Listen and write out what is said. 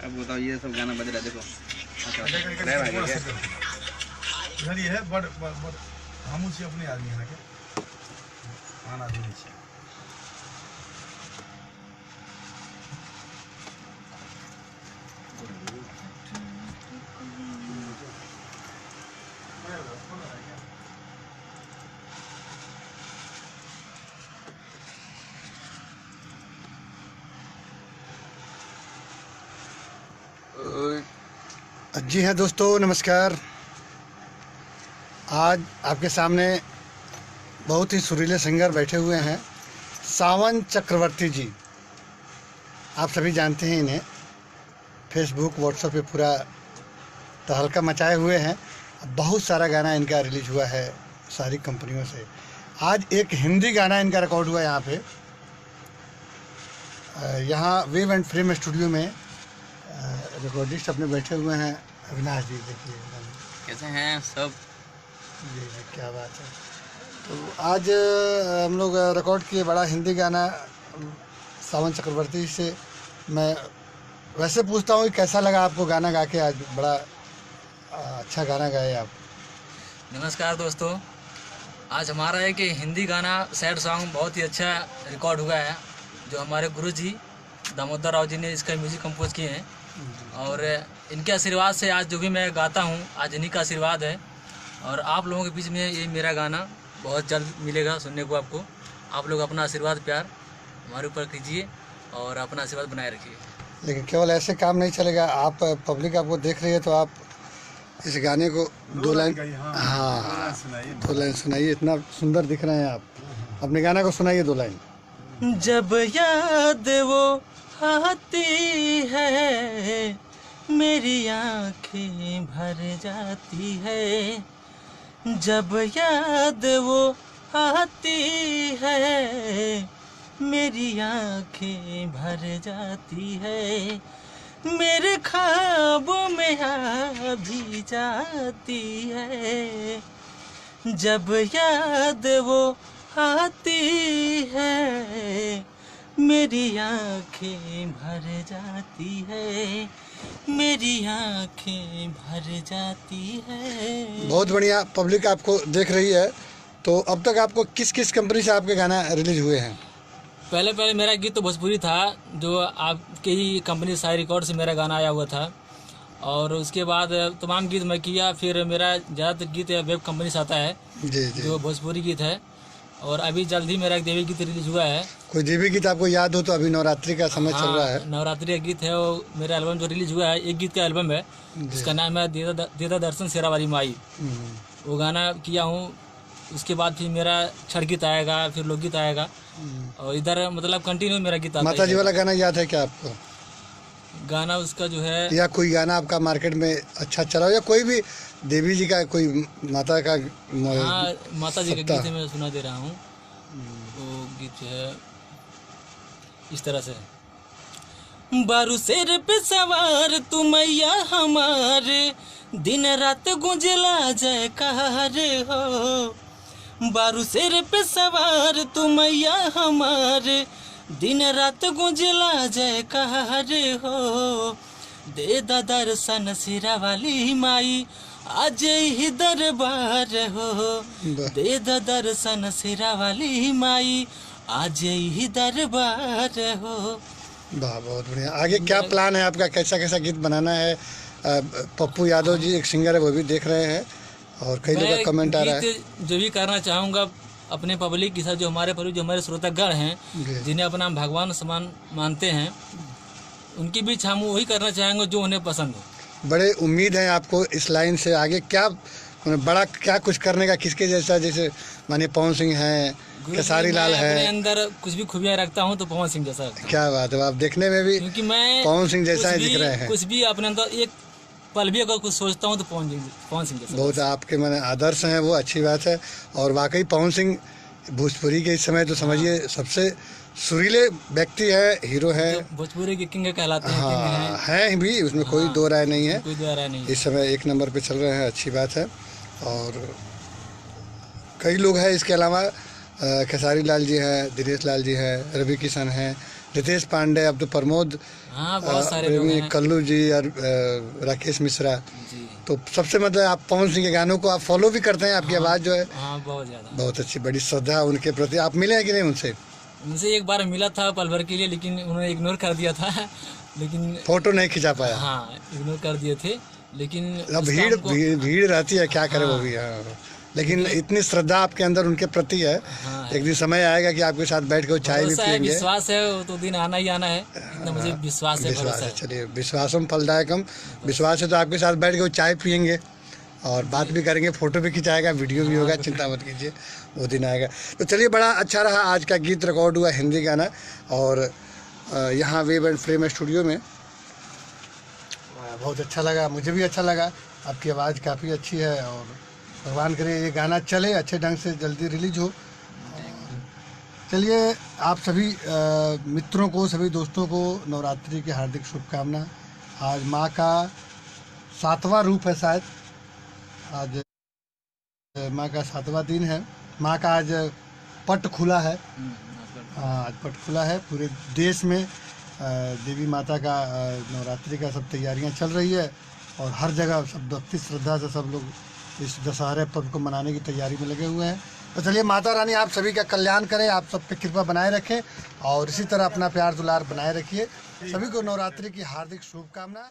अब बताओ, ये सब गाना बज रहा है, देखो। इधर ये है बड़ हम उसी अपने आदमी है के आना आदमी है। जी हाँ दोस्तों, नमस्कार। आज आपके सामने बहुत ही सुरीले सिंगर बैठे हुए हैं, सावन चक्रवर्ती जी। आप सभी जानते हैं इन्हें, फेसबुक व्हाट्सएप पे पूरा तहलका मचाए हुए हैं। बहुत सारा गाना इनका रिलीज हुआ है सारी कंपनियों से। आज एक हिंदी गाना इनका रिकॉर्ड हुआ यहाँ पे, यहाँ वेव एंड फ्रेम स्टूडियो में रिकॉर्डिस्ट अपने बैठे हुए हैं। अविनाश जी देखिए कैसे हैं सब? जी जी, क्या बात है। तो आज हम लोग रिकॉर्ड किए बड़ा हिंदी गाना सावन चक्रवर्ती से। मैं वैसे पूछता हूँ कि कैसा लगा आपको गाना गा के? आज बड़ा अच्छा गाना गाए आप। नमस्कार दोस्तों, आज हमारा एक हिंदी गाना सैड सॉन्ग बहुत ही अच्छा रिकॉर्ड हुआ है, जो हमारे गुरुजी दामोदर राव जी ने इसका म्यूज़िक कंपोज किए हैं। और इनके आशीर्वाद से आज जो भी मैं गाता हूँ, आज इन्हीं का आशीर्वाद है। और आप लोगों के बीच में ये मेरा गाना बहुत जल्द मिलेगा सुनने को आपको। आप लोग अपना आशीर्वाद प्यार हमारे ऊपर कीजिए और अपना आशीर्वाद बनाए रखिए। लेकिन केवल ऐसे काम नहीं चलेगा, आप पब्लिक आपको देख रही है तो आप इस गाने को दो लाइन दो लाइन सुनाइए। इतना सुंदर दिख रहे हैं आप, अपने गाना को सुनाइए 2 लाइन। जब याद वो आती है, मेरी आँखें भर जाती है। जब याद वो आती है, मेरी आँखें भर जाती है। मेरे ख्वाबों में आ भी जाती है। जब याद वो आती है, मेरी आँखें भर जाती है। मेरी आँखें भर जाती है। बहुत बढ़िया, पब्लिक आपको देख रही है। तो अब तक आपको किस किस कंपनी से आपके गाना रिलीज हुए हैं? पहले मेरा गीत तो भोजपुरी था, जो आपके ही कंपनी साई रिकॉर्ड से मेरा गाना आया हुआ था। और उसके बाद तमाम गीत मैं किया। फिर मेरा ज़्यादातर गीत वेब कंपनी से आता है, जी जी, जो भोजपुरी गीत है। और अभी जल्द ही मेरा एक देवी गीत रिलीज हुआ है। कोई देवी गीत आपको याद हो तो? अभी नवरात्रि का समय चल रहा है। नवरात्रि का गीत है वो, मेरा एल्बम जो रिलीज हुआ है, एक गीत का एल्बम है जिसका नाम है देदा दर्शन शेरा वाली माई। वो गाना किया हूँ। उसके बाद फिर मेरा छठ गीत आएगा, फिर लोकगीत आएगा। और इधर मतलब कंटिन्यू मेरा गीत आता है। माता जी वाला गाना याद है क्या आपको? गाना उसका जो है, या कोई गाना आपका मार्केट में अच्छा चला हो, या कोई भी देवी जी का, कोई माता का? हाँ, माता जी का गीत है, मैं सुना दे रहा हूँ। वो गीत जो है इस तरह से। बारू शेर पे सवार तू मैया हमारे, दिन रात गुंजला जयकार हो। बारू शेर पे सवार तू मैया हमारे, दिन रात गुंजला जयकार हो। दे दा दर्शन सिरा वाली माई, आज ही दरबार हो। दे दा दर्शन सिरा वाली माई, आज ही दरबार हो। वाह, बहुत बढ़िया। आगे क्या प्लान है आपका? कैसा कैसा गीत बनाना है? पप्पू यादव जी एक सिंगर है, वो भी देख रहे हैं और कई लोगों का कमेंट आ रहा है। जो भी करना चाहूँगा अपने पब्लिक के साथ, जो हमारे श्रोतागण हैं, जिन्हें अपना भगवान समान मानते हैं, उनकी बीच हम वही करना चाहेंगे जो उन्हें पसंद हो। बड़े उम्मीद है आपको इस लाइन से आगे क्या बड़ा क्या कुछ करने का? किसके जैसा? जैसे माने पवन सिंह है, खेसारी लाल है। अपने अंदर कुछ भी खूबियाँ रखता हूँ तो पवन सिंह जैसा। क्या बात है, आप देखने में भी क्योंकि मैं पवन सिंह जैसा ही दिख रहे हैं। कुछ भी अपने अंदर एक पल भी अगर कुछ सोचता हूँ तो पवन सिंह जैसा। बहुत आपके मैंने आदर्श हैं, वो अच्छी बात है। और वाकई पवन सिंह भोजपुरी के इस समय तो समझिए सबसे सुरीले व्यक्ति है, हीरो है, भोजपुरी के किंग कहलाते हैं। हाँ, है भी, उसमें कोई दो राय नहीं है। कोई दो राय नहीं। इस समय 1 नंबर पे चल रहे हैं, अच्छी बात है। और कई लोग हैं इसके अलावा, खेसारी लाल जी हैं, दिनेश लाल जी हैं, रवि किशन हैं, रितेश पांडे, अब तो प्रमोद, हाँ बहुत सारे लोग प्रेमी, हैं कल्लू जी और राकेश मिश्रा। जी। तो सबसे मतलब आप पवन सिंह के गानों को आप फॉलो भी करते हैं, आपकी आवाज़ जो है हाँ बहुत ज़्यादा। बहुत अच्छी, बड़ी श्रद्धा उनके प्रति। आप मिले हैं कि नहीं उनसे? उनसे एक बार मिला था पल भर के लिए, लेकिन उन्होंने इग्नोर कर दिया था लेकिन फोटो नहीं खिंचा पाया? हाँ इग्नोर कर दिए थे, लेकिन अब उसका भीड़ हमको- भीड़ रहती है, क्या करे वो हाँ। भी। हाँ, लेकिन इतनी श्रद्धा आपके अंदर उनके प्रति है, हाँ। एक दिन समय आएगा कि आपके साथ बैठ के वो चाय भी भरोसा है, पियेंगे। विश्वास है, वो तो दिन आना ही आना है, इतना मुझे विश्वास है, विश्वास भरोसा है, है। चलिए, विश्वासम फलदायकम। विश्वास है तो आपके साथ बैठ के वो चाय पियेंगे और बात भी करेंगे, फोटो भी खिंचाएगा, वीडियो भी होगा, चिंता मत कीजिए, वो दिन आएगा। तो चलिए, बड़ा अच्छा रहा आज का गीत रिकॉर्ड हुआ, हिंदी गाना, और यहाँ वेब एंड फ्रेम स्टूडियो में बहुत अच्छा लगा, मुझे भी अच्छा लगा। आपकी आवाज़ काफ़ी अच्छी है और भगवान करे ये गाना चले अच्छे ढंग से, जल्दी रिलीज हो। चलिए, आप सभी मित्रों को, सभी दोस्तों को नवरात्रि की हार्दिक शुभकामना। आज माँ का 7वां रूप है शायद, आज माँ का 7वां दिन है। माँ का आज पट खुला है। हाँ, आज पट खुला है पूरे देश में। देवी माता का नवरात्रि का सब तैयारियां चल रही है और हर जगह सब भक्ति श्रद्धा से सब लोग इस दशहरे पर्व को मनाने की तैयारी में लगे हुए हैं। तो चलिए, माता रानी आप सभी का कल्याण करें, आप सब पे कृपा बनाए रखें और इसी तरह अपना प्यार दुलार बनाए रखिए। सभी को नवरात्रि की हार्दिक शुभकामना।